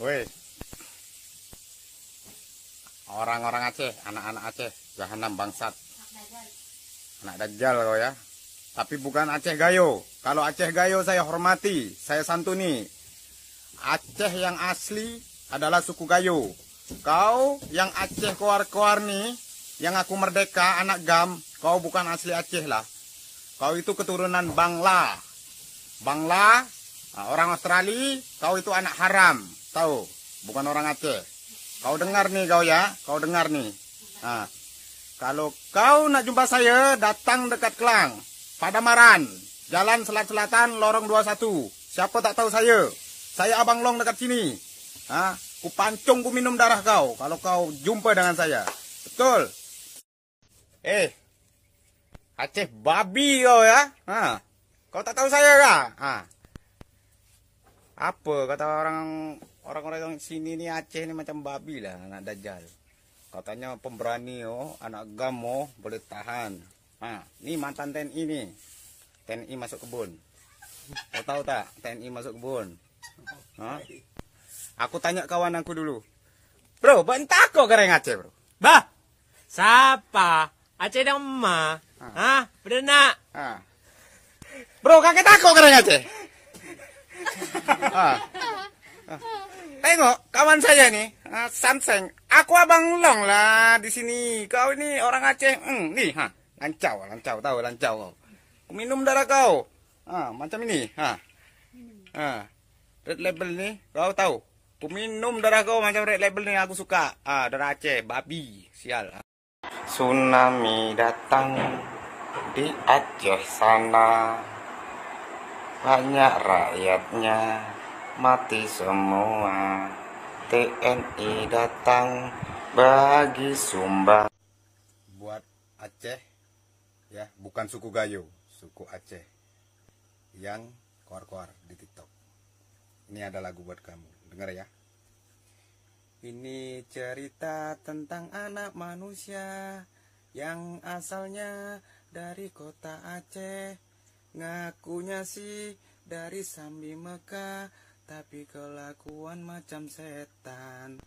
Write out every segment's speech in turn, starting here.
Woi, orang-orang Aceh, anak-anak Aceh, jahanam bangsat, anak dajjal kau ya. Tapi bukan Aceh Gayo. Kalau Aceh Gayo saya hormati, saya santuni. Aceh yang asli adalah suku Gayo. Kau yang Aceh koar-koar nih, yang aku merdeka, anak Gam, kau bukan asli Aceh lah. Kau itu keturunan Bangla. Bangla, orang Australia, kau itu anak haram. Tahu, bukan orang Aceh. Kau dengar nih kau ya, kau dengar nih. Nah, kalau kau nak jumpa saya, datang dekat Kelang, Padamaran, Jalan Selat-Selatan, Lorong 21. Siapa tak tahu saya? Saya Abang Long dekat sini. Ku pancung, ku minum darah kau kalau kau jumpa dengan saya. Betul? Aceh babi kau ya? Kau tak tahu saya kah? Apa kata orang-orang sini ni Aceh ni macam babi lah, anak dajjal. Katanya pemberani anak Gam boleh tahan. Ni mantan TNI ni. TNI masuk kebun. Kau tahu tak TNI masuk kebun? Aku tanya kawan aku dulu. Bro, bentar kau gereng Aceh, bro. Bah, siapa? Aceh dan emak. Bener nak? Bro, kakek takut gereng Aceh. Tengok kawan saya nih, Samseng. Aku Abang Long lah di sini. Kau ini orang Aceh. Nih, lancau tahu lancau. Aku minum darah kau. Macam ini. Red label nih, kau tahu? Aku minum darah kau macam red label nih, aku suka. Darah Aceh, babi, sial. Tsunami datang di Aceh sana. Banyak rakyatnya mati semua. TNI datang bagi sumbang. Buat Aceh ya, bukan suku Gayo, suku Aceh yang koar-koar di TikTok. Ini ada lagu buat kamu, dengar ya. Ini cerita tentang anak manusia yang asalnya dari kota Aceh. Ngakunya sih dari Sambi Mekah, tapi kelakuan macam setan.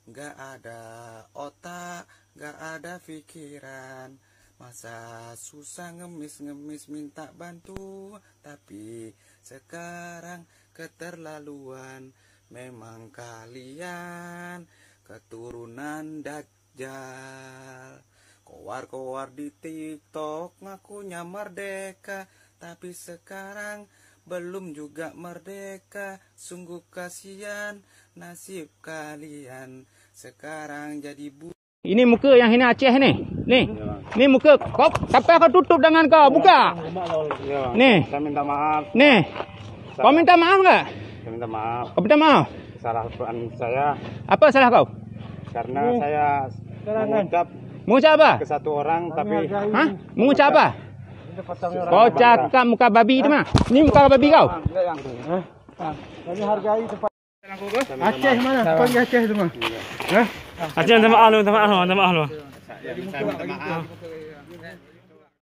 Gak ada otak, gak ada pikiran. Masa susah ngemis-ngemis minta bantu, tapi sekarang keterlaluan. Memang kalian keturunan dajjal. Koar-koar di TikTok ngakunya merdeka, tapi sekarang belum juga merdeka. Sungguh kasihan nasib kalian, sekarang jadi Ini muka yang hina Aceh ni. Ni muka kau. Sampai kau tutup dengan kau. Buka. Ni. Saya minta maaf. Ni. Kau minta maaf enggak? Saya minta maaf. Kau minta maaf? Kesalahan saya. Apa salah kau? Karena saya Mengucap apa? ke satu orang tapi Mengucap apa? Kau cakap muka babi itu mah. Ni muka babi kau. kami hargai tempat Aceh mana? Panggil Aceh tu mah. Aceh minta maaf lu, minta maaf lu. saya minta maaf.